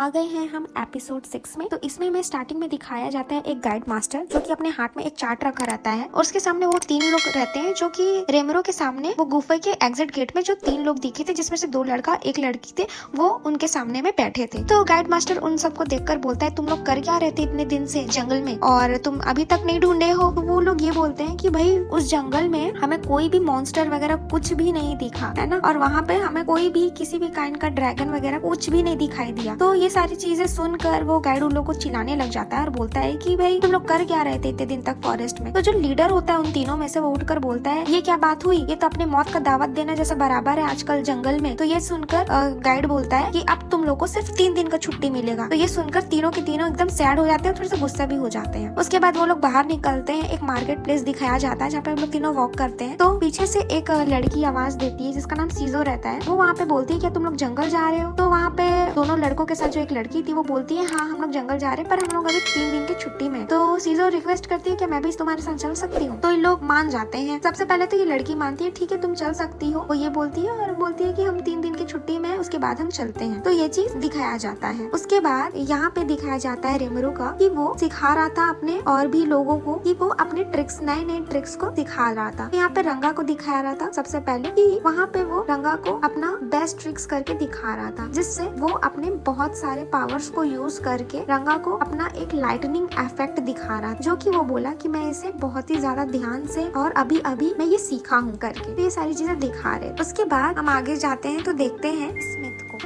आ गए हैं हम एपिसोड 6 में। तो इसमें हमें स्टार्टिंग में दिखाया जाता है एक गाइड मास्टर जो कि अपने हाथ में एक चार्ट रखा रहता है और उसके सामने वो 3 लोग रहते हैं जो कि रेमरो के सामने वो गुफा के एग्जिट गेट में जो 3 लोग दिखे थे जिसमें से 2 लड़का 1 लड़की थे, वो उनके सामने में बैठे थे। तो गाइड मास्टर उन सबको देखकर बोलता है तुम लोग कर क्या रहे थे इतने दिन से जंगल में और तुम अभी तक नहीं ढूंढे हो। तो वो लोग ये बोलते हैं कि भाई उस जंगल में हमें कोई भी मॉन्स्टर वगैरह कुछ भी नहीं दिखा है ना, और वहाँ पे हमें कोई भी किसी भी काइंड का ड्रैगन वगैरह कुछ भी नहीं दिखाई दिया। तो ये सारी चीजें सुनकर वो गाइड उन लोग को चिल्लाने लग जाता है और बोलता है कि भाई तुम लोग कर क्या रहे थे इतने दिन तक फॉरेस्ट में। तो जो लीडर होता है उन तीनों में से वो उठकर बोलता है ये क्या बात हुई, ये तो अपने मौत का दावत देना जैसा बराबर है आजकल जंगल में। तो ये सुनकर गाइड बोलता है कि अब तुम लोग को सिर्फ 3 दिन का छुट्टी मिलेगा। तो ये सुनकर तीनों के तीनों एकदम सैड हो जाते हैं और थोड़े से गुस्सा भी हो जाते हैं। उसके बाद वो लोग बाहर निकलते हैं, एक मार्केट प्लेस दिखाया जाता है जहाँ पे हम लोग तीनों वॉक करते हैं। तो पीछे से एक लड़की आवाज देती है जिसका नाम सीजो रहता है। वो वहाँ पे बोलती है क्या तुम लोग जंगल जा रहे हो। तो वहाँ पे दोनों लड़कों के साथ जो एक लड़की थी वो बोलती है हाँ हम लोग जंगल जा रहे हैं पर हम लोग अभी 3 दिन की छुट्टी में। तो सीजो रिक्वेस्ट करती है कि मैं भी तुम्हारे साथ चल सकती हूँ। तो ये लोग मान जाते हैं। सबसे पहले तो ये लड़की मानती है ठीक है तुम चल सकती हो, वो ये बोलती है और बोलती है कि हम 3 दिन की छुट्टी में है उसके बाद हम चलते हैं। तो ये चीज दिखाया जाता है। उसके बाद यहाँ पे दिखाया जाता है रेमरो का कि वो सिखा रहा था अपने और भी लोगों को कि वो अपने ट्रिक्स नए नए ट्रिक्स को दिखा रहा था। यहाँ पे रंगा को दिखाया रहा था सबसे पहले कि वहाँ पे वो रंगा को अपना बेस्ट ट्रिक्स करके दिखा रहा था जिससे वो अपने बहुत सारे पावर्स को यूज करके रंगा को अपना एक लाइटनिंग इफेक्ट दिखा रहा था, जो कि वो बोला कि मैं इसे बहुत ही ज्यादा ध्यान से और अभी अभी मैं ये सीखा हूँ करके। तो ये सारी चीजें दिखा रहे। उसके बाद हम आगे जाते हैं तो देखते हैं स्मिथ को।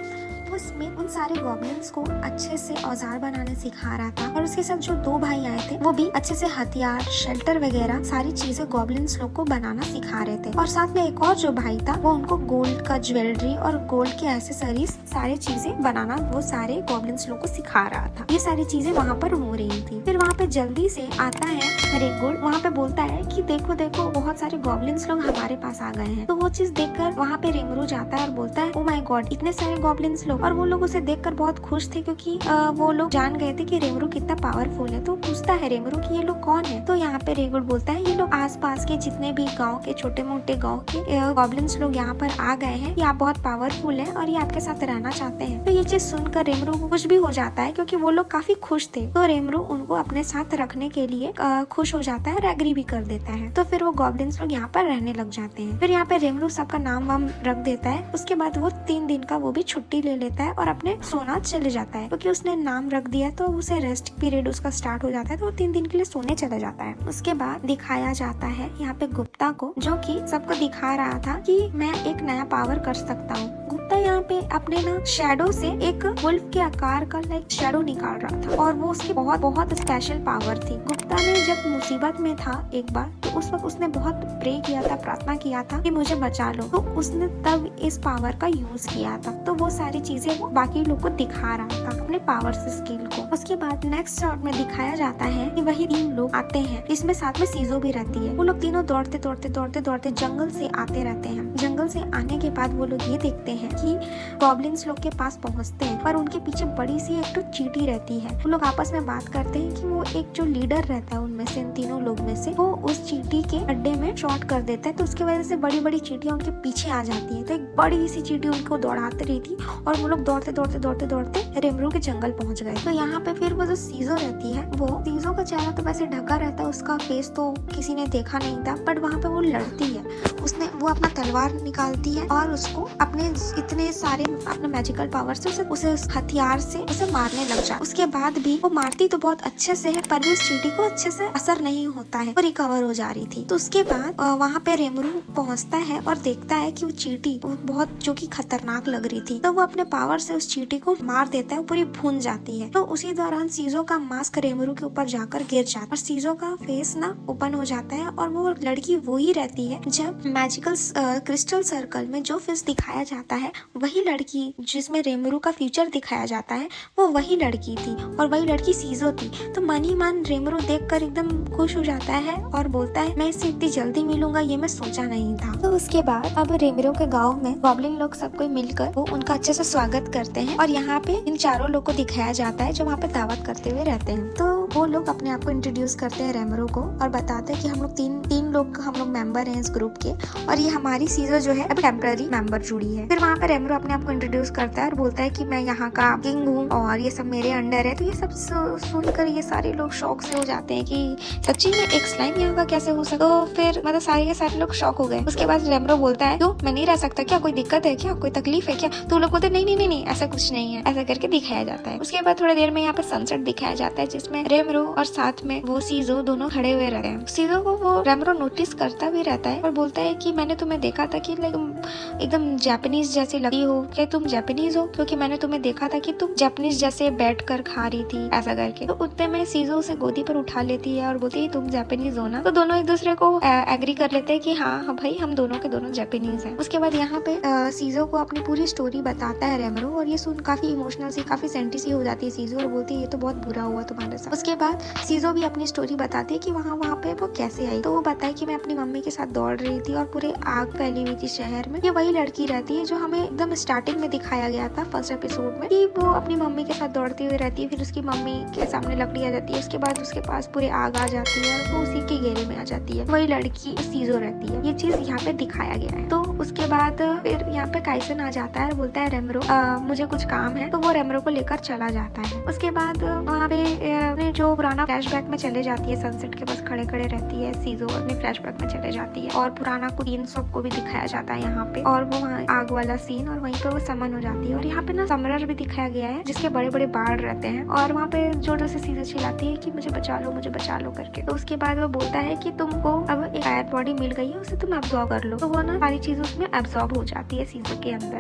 वो स्मिथ उन सारे गॉब्लिन्स को अच्छे से औजार बनाने सिखा रहा था और उसके साथ जो 2 भाई आए थे वो भी अच्छे से हथियार शेल्टर वगैरह सारी चीजें गॉब्लिन्स लोग को बनाना सिखा रहे थे। और साथ में एक और जो भाई था वो उनको गोल्ड का ज्वेलरी और गोल्ड के एक्सेसरीज सारी चीजें बनाना वो सारे गॉब्लिन्स लोग को सिखा रहा था। ये सारी चीजें वहाँ पर हो रही थी। फिर वहाँ पे जल्दी से आता है रेगुल, वहाँ पे बोलता है कि देखो देखो बहुत सारे गॉब्लिन्स लोग हमारे पास आ गए हैं। तो वो चीज देखकर वहाँ पे रेमरू जाता है और बोलता है ओ माय गॉड इतने सारे गॉब्लिन्स लोग। और वो लोग उसे देखकर बहुत खुश थे क्योंकि वो लोग जान गए थे कि रेमरू कितना पावरफुल है। तो पूछता है रेमरू कि ये लोग कौन है। तो यहाँ पे रेगुल बोलता है ये लोग आसपास के जितने भी गांव के छोटे मोटे गांव के गॉब्लिन्स लोग यहाँ पर आ गए हैं, ये आप बहुत पावरफुल है और ये आपके साथ रहना चाहते हैं। तो ये चीज सुनकर रेमरू खुश भी हो जाता है क्योंकि वो लोग काफी खुश थे। तो रेमरू उनको अपने साथ रखने के लिए खुश हो जाता है और एग्री भी कर देता है। तो फिर वो गॉब्लिन्स लोग यहाँ पर रहने लग जाते हैं। फिर यहाँ पे रेमरू सबका नाम वाम रख देता है। उसके बाद वो 3 दिन का वो भी छुट्टी ले लेता है और अपने सोना चले जाता है क्योंकि उसने नाम रख दिया तो उसे रेस्ट पीरियड उसका स्टार्ट हो जाता है। तो वो 3 दिन के लिए सोने चले जाता है। उसके बाद दिखाया जाता है यहाँ पे गुप्ता को जो कि सबको दिखा रहा था कि मैं एक नया पावर कर सकता हूँ। गुप्ता यहाँ पे अपने ना शैडो से एक वुल्फ के आकार का लाइक शैडो निकाल रहा था और वो उसकी बहुत बहुत स्पेशल पावर थी। गुप्ता ने जब मुसीबत में था एक बार तो उस वक्त उसने बहुत प्रे किया था, प्रार्थना किया था कि मुझे बचा लो। तो उसने तब इस पावर का यूज किया था। तो वो सारी चीजें बाकी लोग को दिखा रहा था अपने पावर से स्किल को। उसके बाद नेक्स्ट शॉट में दिखाया जाता है कि वही 3 लोग आते हैं इसमें साथ में सीजो भी रहती है। वो लोग तीनों दौड़ते दौड़ते दौड़ते दौड़ते जंगल से आते रहते हैं। जंगल से आने के बाद वो लोग ये देखते हैं कि गॉब्लिन्स लोग के पास पहुंचते हैं पर उनके पीछे बड़ी सी एक तो चींटी रहती है। वो लोग आपस में बात करते हैं कि वो एक जो लीडर रहता है उनमें से इन तीनों लोग में से वो उस चींटी के अड्डे में शॉट कर देता है। तो उसकी वजह से बड़ी बड़ी चींटियां उनके पीछे आ जाती है। तो एक बड़ी सी चींटी उनको दौड़ाती रही थी और वो लोग दौड़ते दौड़ते दौड़ते दौड़ते रेमरू के जंगल पहुंच गए। तो यहाँ पे फिर वो जो सीजो रहती है वो सीजो का चेहरा तो वैसे ढका रहता है, उसका फेस तो किसी ने देखा नहीं था, बट वहाँ पे वो लड़ती है। उसने वो अपना तलवार निकालती है और उसको अपने इतने सारे अपने मैजिकल पावर से उसे उस हथियार से उसे मारने लग जाए। उसके बाद भी वो मारती तो बहुत अच्छे से है पर भी उस चींटी को अच्छे से असर नहीं होता है, वो रिकवर हो जा रही थी। तो उसके बाद वहाँ पे रेमरू पहुँचता है और देखता है कि वो चींटी बहुत जो कि खतरनाक लग रही थी। तो वो अपने पावर से उस चींटी को मार देता है, पूरी भून जाती है। तो उसी दौरान सीजो का मास्क रेमरू के ऊपर जाकर गिर जाता है और सीजो का फेस ना ओपन हो जाता है और वो लड़की वही रहती है जब मैजिकल क्रिस्टल सर्कल में जो फिश दिखाया जाता है वही लड़की जिसमें रेमरू का फ्यूचर दिखाया जाता है वो वही लड़की थी और वही लड़की सीजो थी। तो मन ही मन रेमरू देखकर एकदम खुश हो जाता है और बोलता है मैं इससे इतनी जल्दी मिलूंगा ये मैं सोचा नहीं था। तो उसके बाद अब रेमरू के गाँव में गॉब्लिन लोग सब कोई मिलकर वो उनका अच्छे से स्वागत करते हैं और यहाँ पे इन चारों लोग को दिखाया जाता है जो वहाँ पे दावत करते हुए रहते हैं। तो वो लोग अपने आप को इंट्रोड्यूस करते हैं रेमरो को और बताते हैं कि हम लोग तीन लोग हम लोग मेंबर हैं इस ग्रुप के और ये हमारी सीजो जो है अभी टेम्पररी मेंबर जुड़ी है। फिर वहाँ पे रेमरो अपने आप को इंट्रोड्यूस करता है और बोलता है कि मैं यहाँ का किंग हूँ और ये सब मेरे अंडर है। तो ये सब सुनकर ये सारे लोग शौक से हो जाते हैं कि सच्ची में एक स्लाइम यहाँ का कैसे हो सकता। तो फिर मतलब सारे के सारे लोग शौक हो गए। उसके बाद रेमरो बोलता है क्यों मैं नहीं रह सकता क्या, कोई दिक्कत है क्या, कोई तकलीफ है क्या। तो लोग बोलते नहीं ऐसा कुछ नहीं है, ऐसा करके दिखाया जाता है। उसके बाद थोड़ी देर में यहाँ पे सनसेट दिखाया जाता है जिसमें रेमरो और साथ में वो सीजो दोनों खड़े हुए रहते हैं। सीजो को वो रेमरो नोटिस करता भी रहता है और बोलता है कि मैंने तुम्हें देखा था कि लाइक एकदम जापानीज जैसी लगती हो, क्या तुम जापानीज हो, क्योंकि मैंने तुम्हें देखा था कि तुम जापानीज जैसे बैठ कर खा रही थी, ऐसा करके। तो उतने में सीजो उसे गोदी पर उठा लेती है और बोलती है तुम जापानीज हो ना। तो दोनों एक दूसरे को एग्री कर लेते हैं कि हाँ भाई हम दोनों के दोनों जापानीज हैं। उसके बाद यहाँ पे सीजो को अपनी पूरी स्टोरी बताता है रेमरो और ये सुन काफी इमोशनल सी काफी सेंटी सी हो जाती है सीजो और बोलती है ये तो बहुत बुरा हुआ तुम्हारे साथ। उसके बाद सीजो भी अपनी स्टोरी बताती है कि वहाँ पे वो कैसे आई। तो वो बताए कि मैं अपनी मम्मी के साथ दौड़ रही थी और पूरे आग फैली हुई थी शहर में। ये वही लड़की रहती है जो हमें एकदम स्टार्टिंग में दिखाया गया था फर्स्ट एपिसोड में कि वो अपनी मम्मी के साथ दौड़ती हुई रहती है। फिर उसकी मम्मी के सामने लकड़ी आ जाती है, उसके बाद उसके पास पूरे आग आ जाती है और वो उसी के घेरे में आ जाती है। वही लड़की सीजो रहती है। ये चीज यहाँ पे दिखाया गया है। तो उसके बाद फिर यहाँ पे काइसन आ जाता है, बोलता है रेमरो मुझे कुछ काम है। तो वो रेमरो को लेकर चला जाता है। उसके बाद वहाँ पे जो पुराना फ्लैशबैक में चले जाती है, सनसेट के पास खड़े खड़े रहती है सीजो, अपने फ्लैशबैक में चले जाती है और पुराना सीन सबको भी दिखाया जाता है यहाँ पे और वो वहाँ आग वाला सीन और वहीं पे वो समन हो जाती है। और यहाँ पे ना समरर भी दिखाया गया है जिसके बड़े बड़े बाढ़ रहते हैं और वहाँ पे जोर से सीजो चिल्लाती है कि मुझे बचा लो करके। तो उसके बाद वो बोलता है कि तुमको अब एक फायर बॉडी मिल गई है, उसे तुम एब्जॉर्ब कर लो। तो वो ना सारी चीज उसमें एब्जॉर्ब हो जाती है सीजो के अंदर।